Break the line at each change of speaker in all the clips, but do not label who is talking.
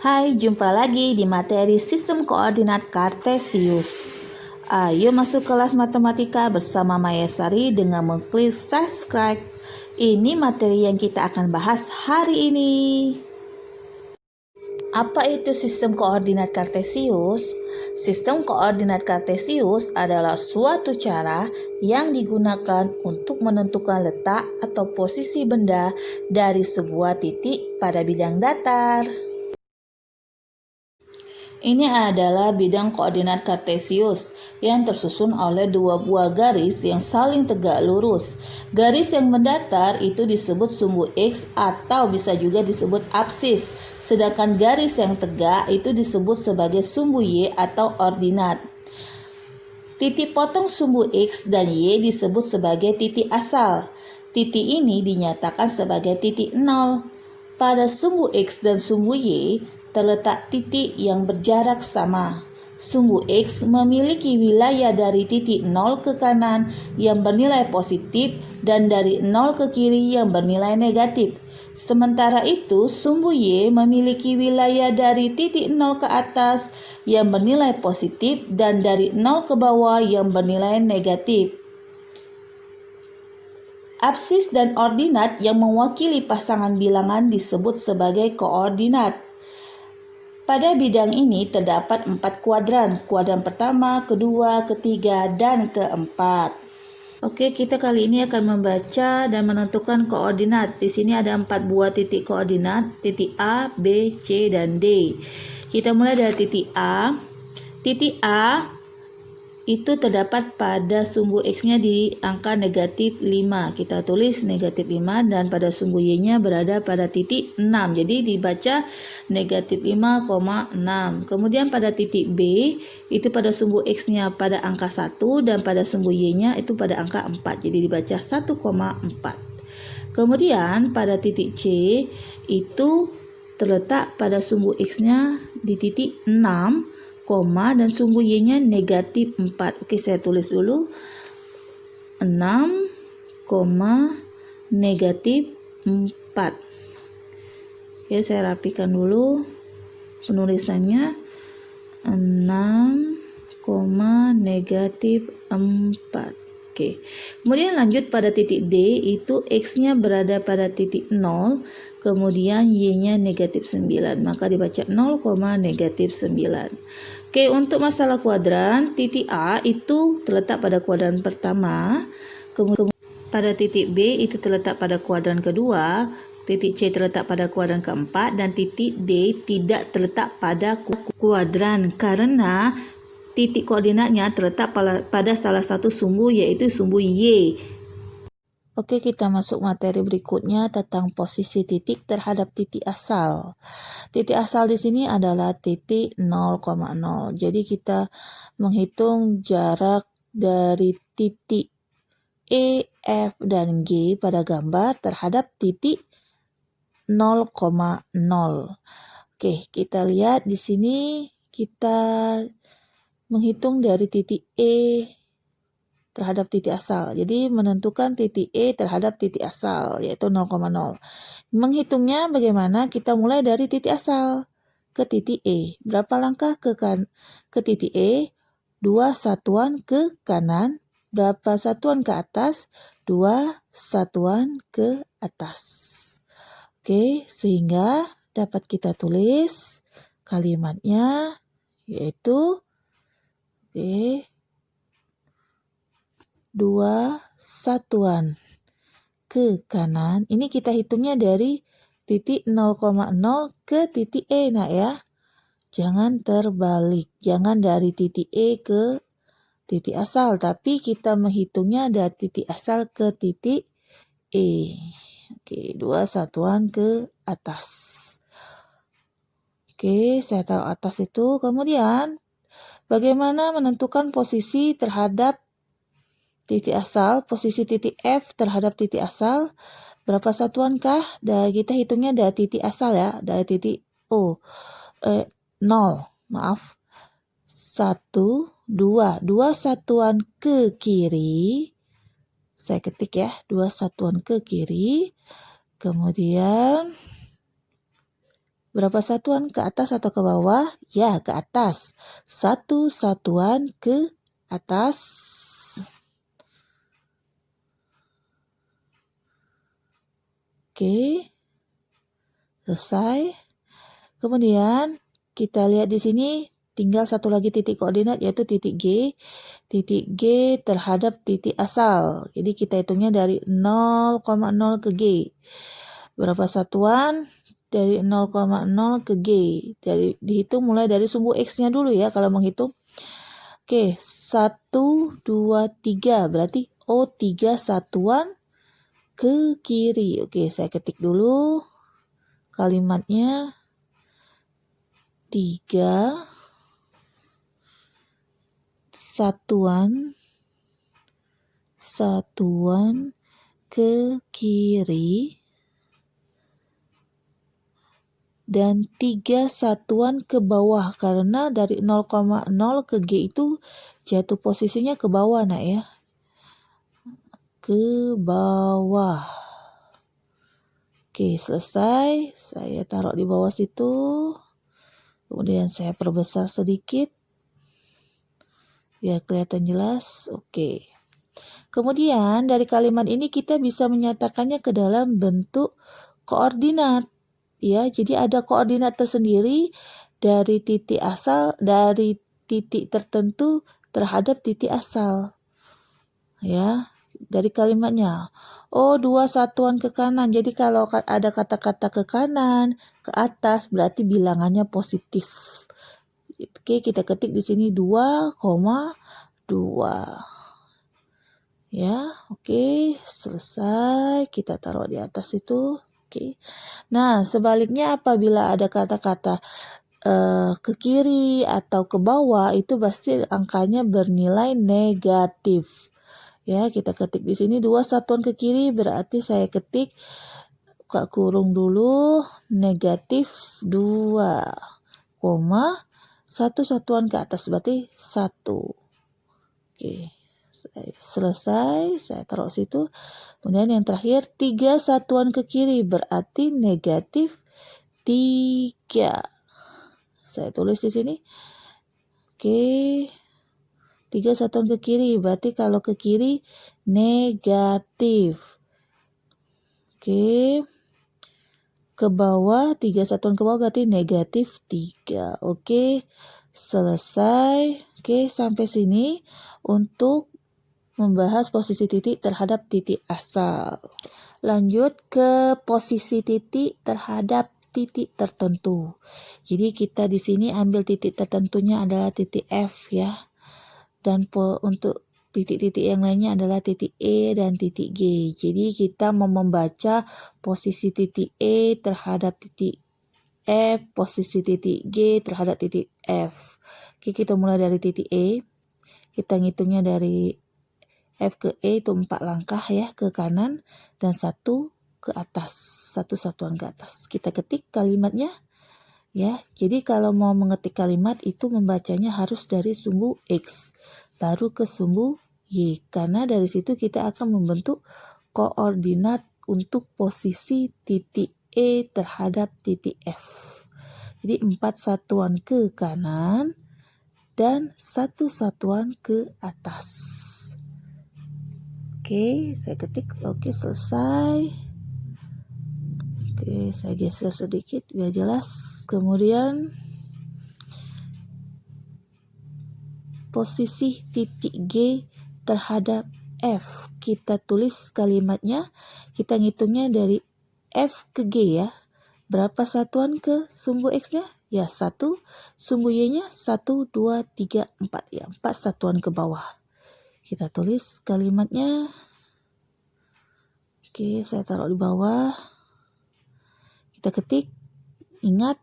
Hai, jumpa lagi di materi Sistem Koordinat Kartesius. Ayo masuk kelas matematika bersama Maya Sari dengan mengklik subscribe. Ini materi yang kita akan bahas hari ini. Apa itu sistem koordinat Kartesius? Sistem koordinat Kartesius adalah suatu cara yang digunakan untuk menentukan letak atau posisi benda dari sebuah titik pada bidang datar. Ini adalah bidang koordinat Kartesius yang tersusun oleh dua buah garis yang saling tegak lurus. Garis yang mendatar itu disebut sumbu X atau bisa juga disebut absis, sedangkan garis yang tegak itu disebut sebagai sumbu Y atau ordinat. Titik potong sumbu X dan Y disebut sebagai titik asal. Titik ini dinyatakan sebagai titik nol. Pada sumbu X dan sumbu Y terletak titik yang berjarak sama. Sumbu X memiliki wilayah dari titik 0 ke kanan yang bernilai positif dan dari 0 ke kiri yang bernilai negatif. Sementara itu, sumbu Y memiliki wilayah dari titik 0 ke atas yang bernilai positif dan dari 0 ke bawah yang bernilai negatif. Absis dan ordinat yang mewakili pasangan bilangan disebut sebagai koordinat. Pada bidang ini terdapat 4 kuadran. Kuadran pertama, kedua, ketiga, dan keempat. Oke, kita kali ini akan membaca dan menentukan koordinat. Di sini ada 4 buah titik koordinat, titik A, B, C, dan D. Kita mulai dari titik A. Titik A itu terdapat pada sumbu X-nya di angka negatif 5. Kita tulis negatif 5 dan pada sumbu Y-nya berada pada titik 6. Jadi dibaca negatif 5,6. Kemudian pada titik B itu pada sumbu X-nya pada angka 1 dan pada sumbu Y-nya itu pada angka 4. Jadi dibaca 1,4. Kemudian pada titik C itu terletak pada sumbu X-nya di titik 6, dan sumbu Y-nya negatif 4. Oke, saya tulis dulu 6, negatif 4. Oke, saya rapikan dulu penulisannya. 6, negatif 4. Oke. Kemudian lanjut pada titik D, itu X-nya berada pada titik 0, kemudian Y-nya negatif 9. Maka dibaca 0, negatif 9. Oke, untuk masalah kuadran, titik A itu terletak pada kuadran pertama, kemudian pada titik B itu terletak pada kuadran kedua, titik C terletak pada kuadran keempat, dan titik D tidak terletak pada kuadran karena titik koordinatnya terletak pada salah satu sumbu, yaitu sumbu Y. Oke, kita masuk materi berikutnya tentang posisi titik terhadap titik asal. Titik asal di sini adalah titik 0,0. Jadi kita menghitung jarak dari titik E, F, dan G pada gambar terhadap titik 0,0. Oke, kita lihat di sini kita menghitung dari titik E terhadap titik asal. Jadi menentukan titik E terhadap titik asal, yaitu 0,0. Menghitungnya bagaimana? Kita mulai dari titik asal ke titik E. Berapa langkah ke titik E? 2 satuan ke kanan. Berapa satuan ke atas? 2 satuan ke atas. Oke, sehingga dapat kita tulis kalimatnya, yaitu 2 satuan ke kanan. Ini kita hitungnya dari titik 0,0 ke titik E, nah ya. Jangan terbalik, jangan dari titik E ke titik asal, tapi kita menghitungnya dari titik asal ke titik E. Oke, 2 satuan ke atas. Oke, saya taruh atas itu. Kemudian, bagaimana menentukan posisi terhadap titik asal, posisi titik F terhadap titik asal, berapa satuankah? Dan kita hitungnya dari titik asal ya, dari titik 0, 1, 2 satuan ke kiri, saya ketik ya, 2 satuan ke kiri, kemudian Berapa satuan ke atas atau ke bawah? Ya, ke atas. 1 satuan ke atas. Oke. Selesai. Kemudian kita lihat di sini tinggal satu lagi titik koordinat yaitu titik G. Titik G terhadap titik asal. Jadi kita hitungnya dari 0,0 ke G. Berapa satuan? Dari 0,0 ke G. Dihitung mulai dari sumbu X-nya dulu ya kalau menghitung. Oke, 1, 2, 3. Berarti 3 satuan ke kiri. Oke, saya ketik dulu kalimatnya. 3 satuan ke kiri dan 3 satuan ke bawah karena dari 0,0 ke G itu jatuh posisinya ke bawah nak ya. Ke bawah. Oke, selesai. Saya taruh di bawah situ. Kemudian saya perbesar sedikit biar kelihatan jelas. Oke. Kemudian dari kalimat ini kita bisa menyatakannya ke dalam bentuk koordinat. Ya, jadi ada koordinat tersendiri dari titik asal, dari titik tertentu terhadap titik asal. Ya, dari kalimatnya. 2 satuan ke kanan. Jadi kalau ada kata-kata ke kanan, ke atas berarti bilangannya positif. Oke, kita ketik di sini 2,2. Ya, oke, selesai. Kita taruh di atas itu. Oke. Nah, sebaliknya apabila ada kata-kata ke kiri atau ke bawah itu pasti angkanya bernilai negatif. Ya, kita ketik di sini 2 satuan ke kiri berarti saya ketik buka kurung dulu negatif 2, 1 satuan ke atas berarti 1. Oke. Selesai, saya taruh situ. Kemudian yang terakhir 3 satuan ke kiri berarti negatif 3. Saya tulis di sini. Oke. 3 satuan ke kiri berarti kalau ke kiri negatif. Oke. Ke bawah 3 satuan ke bawah berarti negatif 3. Oke. Selesai. Oke, sampai sini untuk membahas posisi titik terhadap titik asal. Lanjut ke posisi titik terhadap titik tertentu. Jadi kita di sini ambil titik tertentunya adalah titik F ya. Dan untuk titik-titik yang lainnya adalah titik E dan titik G. Jadi kita mau membaca posisi titik E terhadap titik F, posisi titik G terhadap titik F. Oke, kita mulai dari titik E. Kita ngitungnya dari F ke E itu 4 langkah ya ke kanan dan 1 ke atas, 1 satuan ke atas. Kita ketik kalimatnya ya. Jadi kalau mau mengetik kalimat itu membacanya harus dari sumbu X baru ke sumbu Y karena dari situ kita akan membentuk koordinat untuk posisi titik E terhadap titik F. Jadi 4 satuan ke kanan dan 1 satuan ke atas. Oke, saya ketik. Oke, selesai. Oke, saya geser sedikit biar jelas. Kemudian posisi titik G terhadap F. Kita tulis kalimatnya, kita ngitungnya dari F ke G ya. Berapa satuan ke sumbu X-nya? Ya, 1. Sumbu Y-nya 1, 2, 3, 4. Ya, 4 satuan ke bawah. Kita tulis kalimatnya. Oke, saya taruh di bawah. Kita ketik. Ingat,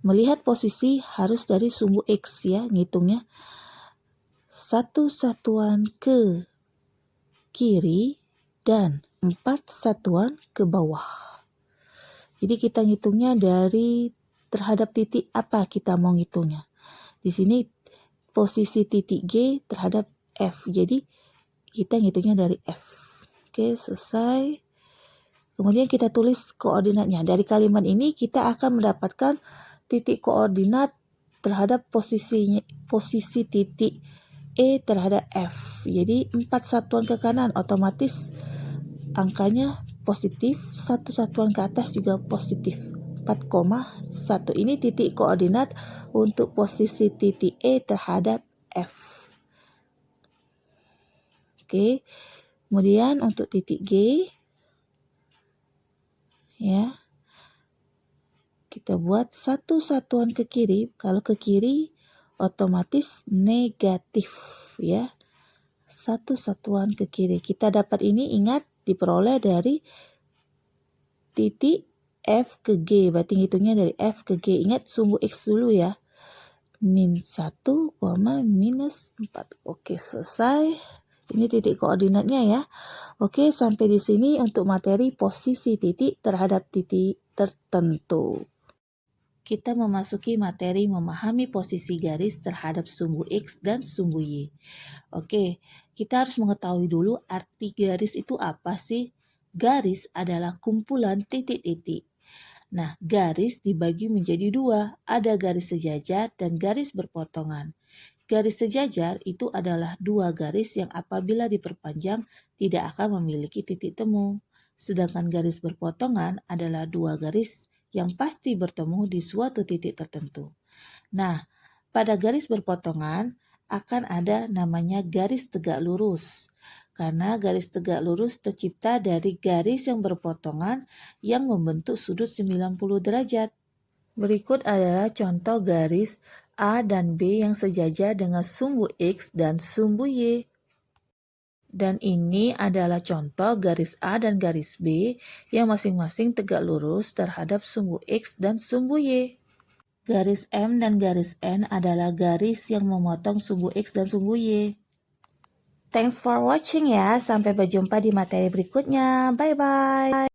melihat posisi harus dari sumbu X ya, ngitungnya. 1 satuan ke kiri dan 4 satuan ke bawah. Jadi kita ngitungnya dari terhadap titik apa kita mau ngitungnya. Di sini posisi titik G terhadap F. Jadi kita ngitungnya dari F. Oke, selesai. Kemudian kita tulis koordinatnya. Dari kalimat ini kita akan mendapatkan titik koordinat terhadap posisi titik E terhadap F. Jadi 4 satuan ke kanan otomatis angkanya positif, 1 satuan ke atas juga positif. 4,1 ini titik koordinat untuk posisi titik E terhadap F. Oke. Kemudian untuk titik G ya. Kita buat 1 satuan ke kiri. Kalau ke kiri otomatis negatif ya. 1 satuan ke kiri. Kita dapat ini ingat diperoleh dari titik F ke G. Berarti hitungnya dari F ke G. Ingat sumbu X dulu ya. Min 1, minus 4. Oke, selesai. Ini titik koordinatnya ya. Oke, sampai di sini untuk materi posisi titik terhadap titik tertentu. Kita memasuki materi memahami posisi garis terhadap sumbu X dan sumbu Y. Oke, kita harus mengetahui dulu arti garis itu apa sih? Garis adalah kumpulan titik-titik. Nah, garis dibagi menjadi dua, ada garis sejajar dan garis berpotongan. Garis sejajar itu adalah dua garis yang apabila diperpanjang tidak akan memiliki titik temu. Sedangkan garis berpotongan adalah dua garis yang pasti bertemu di suatu titik tertentu. Nah, pada garis berpotongan akan ada namanya garis tegak lurus. Karena garis tegak lurus tercipta dari garis yang berpotongan yang membentuk sudut 90 derajat. Berikut adalah contoh garis A dan B yang sejajar dengan sumbu X dan sumbu Y. Dan ini adalah contoh garis A dan garis B yang masing-masing tegak lurus terhadap sumbu X dan sumbu Y. Garis M dan garis N adalah garis yang memotong sumbu X dan sumbu Y. Thanks for watching ya, sampai berjumpa di materi berikutnya. Bye-bye.